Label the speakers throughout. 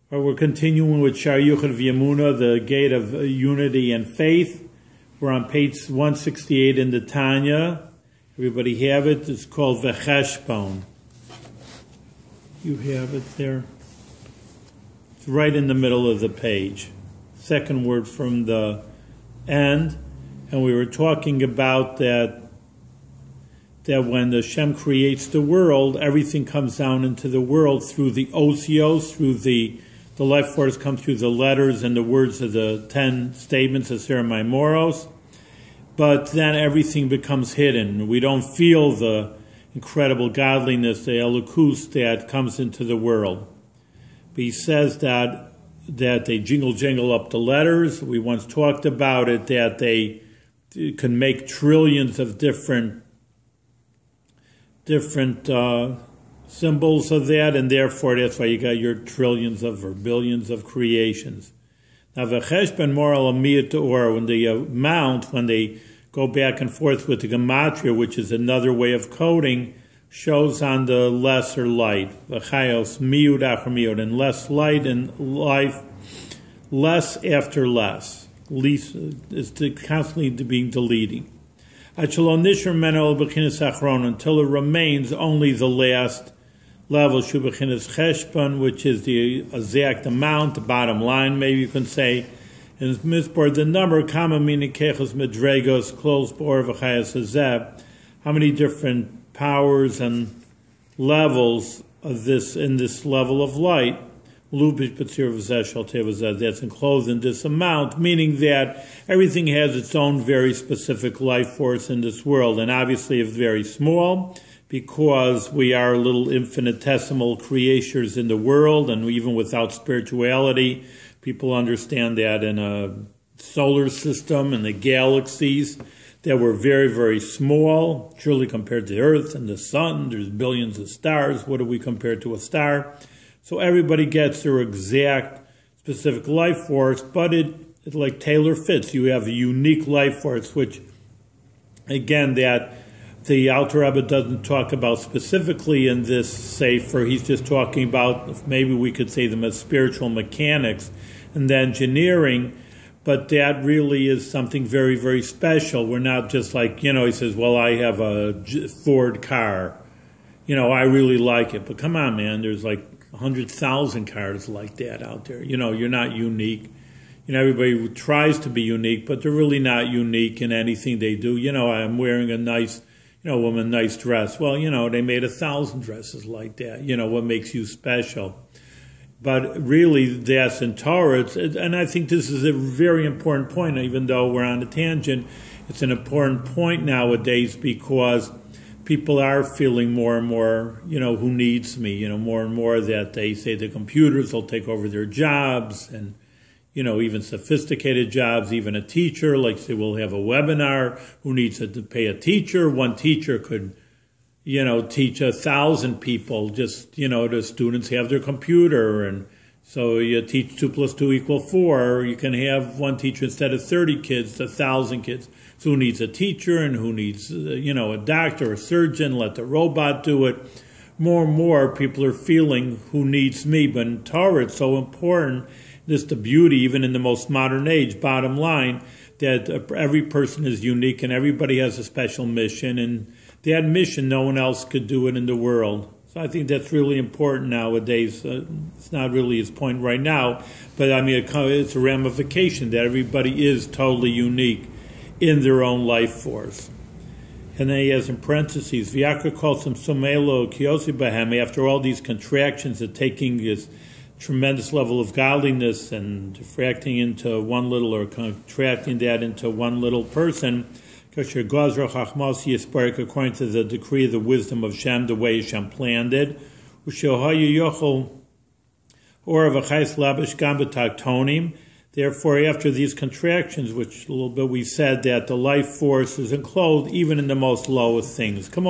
Speaker 1: We're continuing with Shaar Yichud V'Yemuna, the gate of unity and faith. We're on page 168 in the Tanya. Everybody have it? It's called V'Cheshbon. You have it there. It's right in the middle of the page. Second word from the end. And we were talking about that when the Hashem creates the world, everything comes down into the world through the osios, through the life force comes through the letters and the words of the 10 statements of Aseret Maimoros. But then everything becomes hidden. We don't feel the incredible godliness, the elokus that comes into the world. But he says that they jingle up the letters. We once talked about it, that they can make trillions of different symbols of that, and therefore that's why you got your trillions of or billions of creations. Now, v'cheshbon moral amiyat or when the amount, when they go back and forth with the gematria, which is another way of coding, shows on the lesser light. V'chayos miyud achar miyud, and less light and life, less after less. Least is constantly being deleting. Until it remains only the last level, Shubachinas Cheshbon, which is the exact amount, the bottom line, maybe you can say. And Mizbor, the number, Kama meaning Kechos Medregos, close bor v'chayas hazeh, how many different powers and levels of this, in this level of light, that's enclosed in this amount, meaning that everything has its own very specific life force in this world. And obviously it's very small because we are little infinitesimal creatures in the world, and even without spirituality, people understand that in a solar system and the galaxies, that we're very, very small, truly compared to the Earth and the Sun. There's billions of stars. What do we compare to a star? So everybody gets their exact specific life force, but it like tailor fits. You have a unique life force, which, again, that the Alter Rebbe doesn't talk about specifically in this sefer. He's just talking about, maybe we could say them as spiritual mechanics and the engineering, but that really is something very, very special. We're not just like, he says, well, I have a Ford car. I really like it. But come on, man, there's like 100,000 cars like that out there. You're not unique. Everybody tries to be unique, but they're really not unique in anything they do. I'm wearing a nice, woman, nice dress. Well, they made 1,000 dresses like that. What makes you special? But really, that's in Torah. And I think this is a very important point, even though we're on a tangent. It's an important point nowadays because people are feeling more and more, who needs me, more and more that they say the computers will take over their jobs and, even sophisticated jobs, even a teacher, like say we'll have a webinar, who needs to pay a teacher? One teacher could, teach 1,000 people, just, the students have their computer, and so you teach 2 + 2 = 4, you can have one teacher instead of 30 kids, 1,000 kids. So who needs a teacher and who needs, a doctor, a surgeon, let the robot do it. More and more people are feeling who needs me. But in Torah, it's so important, this the beauty, even in the most modern age, bottom line, that every person is unique and everybody has a special mission. And that mission, no one else could do it in the world. So I think that's really important nowadays. It's not really his point right now, but I mean, it's a ramification that everybody is totally unique in their own life force. And then he has in parentheses, V'yakra calls him Somelo Kiosi Bahem, after all these contractions of taking this tremendous level of godliness and diffracting into one little, or contracting that into one little person, according to the decree of the wisdom of Shem, the way Shem planned it. Therefore, after these contractions, which a little bit we said that the life force is enclosed even in the most lowest things. We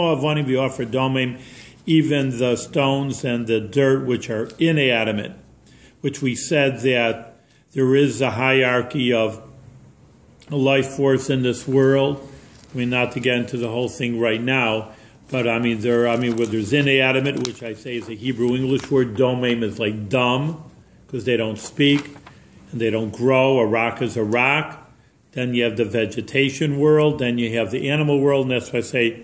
Speaker 1: offer domim, even the stones and the dirt which are inanimate, which we said that there is a hierarchy of life force in this world. I mean, not to get into the whole thing right now, but where there's inanimate, which I say is a Hebrew English word, domim is like dumb. because they don't speak and they don't grow. A rock is a rock. Then you have the vegetation world. Then you have the animal world. And that's why I say a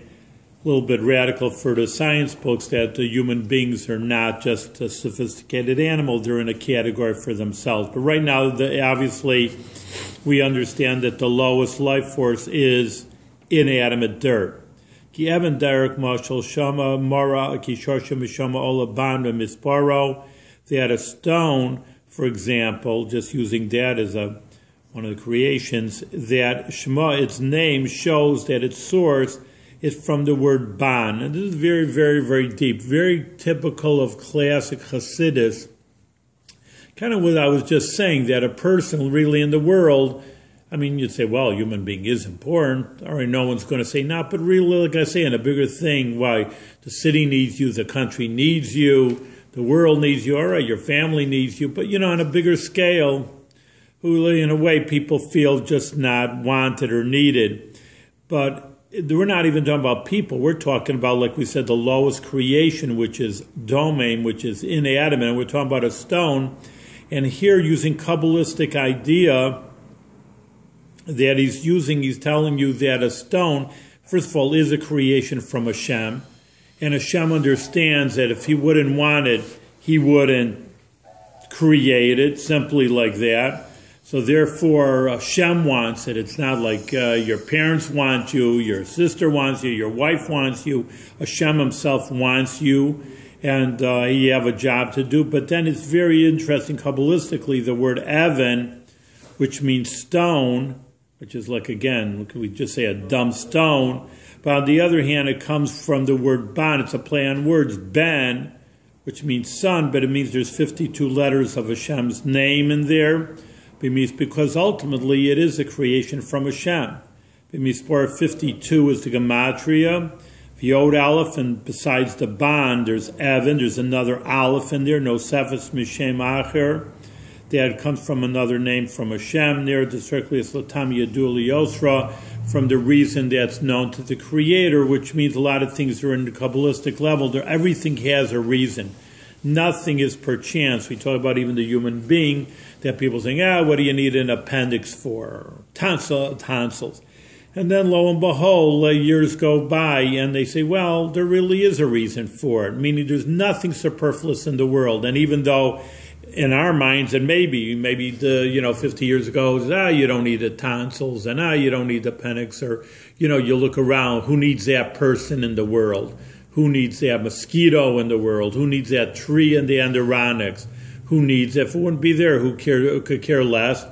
Speaker 1: little bit radical for the science books that the human beings are not just a sophisticated animal. They're in a category for themselves. But right now, obviously, we understand that the lowest life force is inanimate dirt. Ki even derek mashal shama mara ki shorsha mishama olaban misparo. That a stone, for example, just using that as one of the creations, that Shema, its name, shows that its source is from the word ban. And this is very, very, very deep, very typical of classic Hasidus. Kind of what I was just saying, that a person really in the world, I mean, you'd say, well, a human being is important. All right, no one's going to say not, but really, like I say, in a bigger thing, why the city needs you, the country needs you, the world needs you, all right, your family needs you. But, on a bigger scale, who in a way people feel just not wanted or needed. But we're not even talking about people. We're talking about, like we said, the lowest creation, which is domain, which is inanimate. And we're talking about a stone. And here, using Kabbalistic idea that he's telling you that a stone, first of all, is a creation from Hashem. And Hashem understands that if he wouldn't want it, he wouldn't create it, simply like that. So therefore, Hashem wants it. It's not like your parents want you, your sister wants you, your wife wants you. Hashem himself wants you, and you have a job to do. But then it's very interesting, Kabbalistically, the word Evan, which means stone, which is like, again, we just say a dumb stone. But on the other hand, it comes from the word ban. It's a play on words, ben, which means son, but it means there's 52 letters of Hashem's name in there. It means because ultimately it is a creation from Hashem. It means 52 is the gematria. Yod Aleph, and besides the ban, there's Evan, there's another Aleph in there, no Sefes Mishem Acher. That comes from another name from Hashem there, the Circulius Latam Yadul Yosra, from the reason that's known to the Creator, which means a lot of things are in the Kabbalistic level. Everything has a reason. Nothing is per chance. We talk about even the human being, that people saying, what do you need an appendix for? Tonsils. And then lo and behold, years go by and they say, well, there really is a reason for it, meaning there's nothing superfluous in the world. And even though in our minds, and maybe 50 years ago, you don't need the tonsils, and you don't need the appendix, or, you look around, who needs that person in the world? Who needs that mosquito in the world? Who needs that tree in the Adirondacks? Who needs, if it wouldn't be there, who could care less?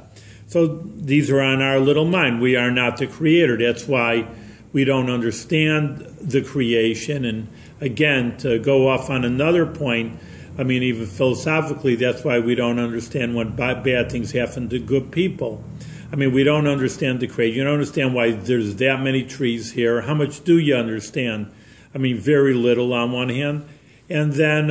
Speaker 1: So these are on our little mind. We are not the creator. That's why we don't understand the creation. And again, to go off on another point, I mean, even philosophically, that's why we don't understand when bad things happen to good people. I mean, we don't understand the creation. You don't understand why there's that many trees here. How much do you understand? I mean, very little on one hand. And then,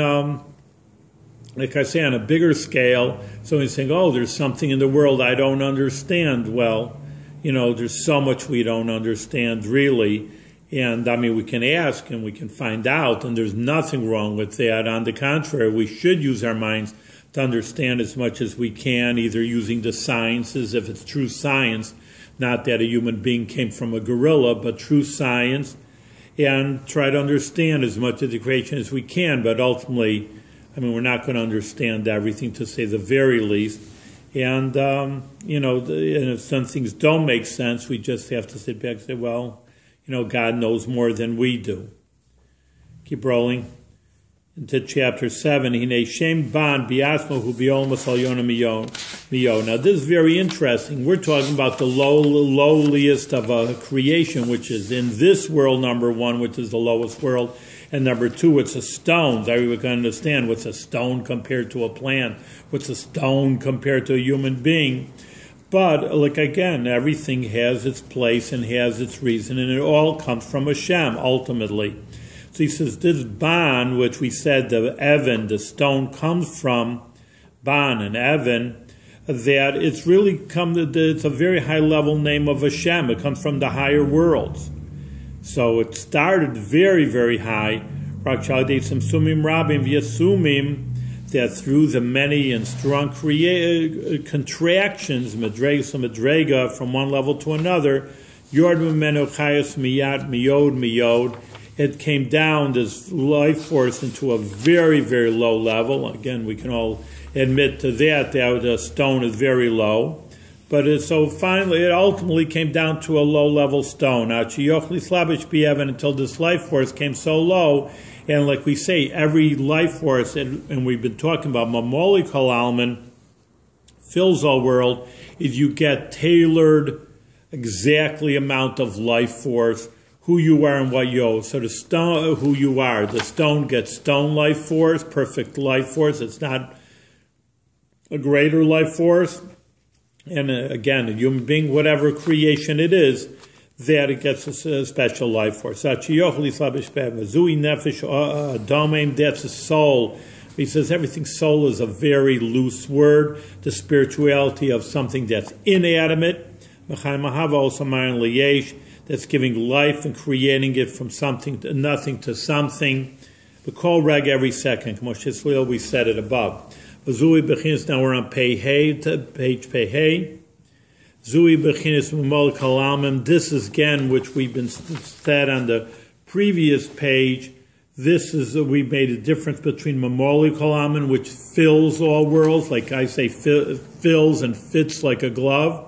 Speaker 1: like I say, on a bigger scale, someone's saying, there's something in the world I don't understand. Well, there's so much we don't understand, really. And, I mean, we can ask and we can find out, and there's nothing wrong with that. On the contrary, we should use our minds to understand as much as we can, either using the sciences, if it's true science, not that a human being came from a gorilla, but true science, and try to understand as much of the creation as we can. But ultimately, I mean, we're not going to understand everything, to say the very least. And, and if some things don't make sense, we just have to sit back and say, well, God knows more than we do. Keep rolling into chapter 7. Hine Shem Ban Biasmo Hu Biolmas Al Yona Miyo. Now, this is very interesting. We're talking about the lowliest of a creation, which is in this world, number one, which is the lowest world. And number two, it's a stone. We can understand what's a stone compared to a plant. What's a stone compared to a human being? But, like, again, everything has its place and has its reason, and it all comes from Hashem, ultimately. So he says, this ban, which we said, the Evan, the stone, comes from ban and Evan, that it's really it's a very high-level name of Hashem. It comes from the higher worlds. So it started very, very high. that through the many and strong contractions, madrega, from one level to another, yord mimenu chayos miyad miyod, it came down, this life force, into a very, very low level. Again, we can all admit to that the stone is very low. But so finally, it ultimately came down to a low-level stone. Until this life force came so low, and like we say, every life force, and we've been talking about Mamoli Kol Alman, fills our world, is you get tailored, exactly amount of life force, who you are and what you are. So the stone, who you are, the stone gets stone life force, perfect life force. It's not a greater life force. And again, a human being, whatever creation it is, that it gets a special life force. That's a soul. He says everything soul is a very loose word, the spirituality of something that's inanimate. That's giving life and creating it from something to nothing to something. We call reg every second. We said it above. Zui Bechinis, now we're on page Pei. Zui Bechinis Mamol Kalamim. This is again, which we've been said on the previous page. This is, we made a difference between Mamoli Kalamim, which fills all worlds, like I say, fills and fits like a glove.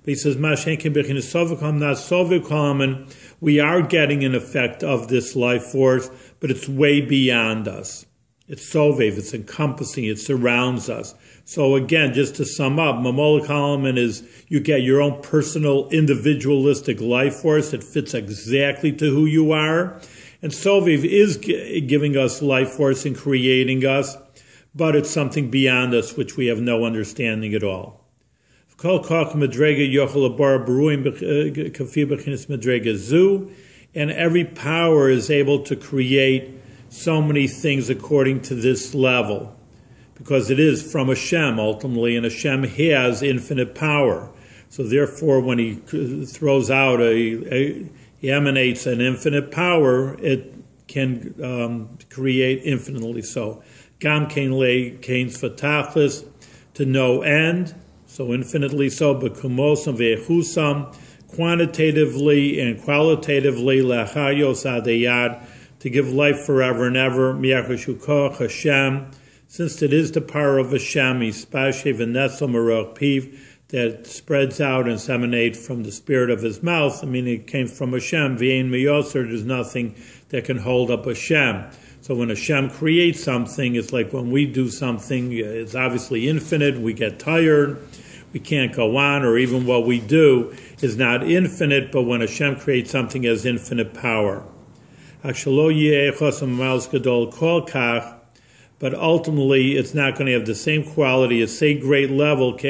Speaker 1: But he says, Mashenkin Bechinis Sovukam, not Sovukam. We are getting an effect of this life force, but it's way beyond us. It's sovev, it's encompassing, it surrounds us. So again, just to sum up, Mamol Kalaman is you get your own personal, individualistic life force that fits exactly to who you are. And sovev is giving us life force and creating us, but it's something beyond us which we have no understanding at all. And every power is able to create so many things according to this level, because it is from Hashem ultimately, and Hashem has infinite power. So therefore, when he throws out he emanates an infinite power, it can create infinitely so. Gam kain le kain's fatachlis, to no end, so infinitely so, but kumosam ve'echusam, quantitatively and qualitatively, lachayos adayad, to give life forever and ever, Miyachashukah Hashem, since it is the power of Hashem, that spreads out and emanates from the spirit of his mouth. I mean, it came from Hashem. V'ein miyoser, there's nothing that can hold up Hashem. So when Hashem creates something, it's like when we do something, it's obviously infinite, we get tired, we can't go on, or even what we do is not infinite, but when Hashem creates something, it has infinite power. But ultimately, it's not going to have the same quality as, say, great level, like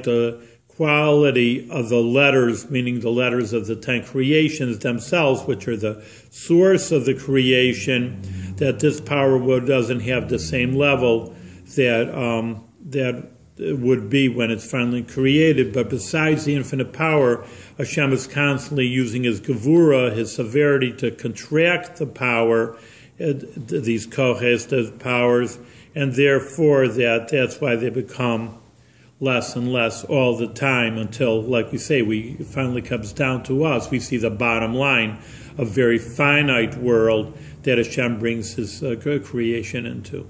Speaker 1: the quality of the letters, meaning the letters of the 10 creations themselves, which are the source of the creation, that this power doesn't have the same level that would be when it's finally created. But besides the infinite power, Hashem is constantly using his gevura, his severity, to contract the power, these kohes, the powers, and therefore that's why they become less and less all the time until, like we say, it finally comes down to us. We see the bottom line, a very finite world that Hashem brings his creation into.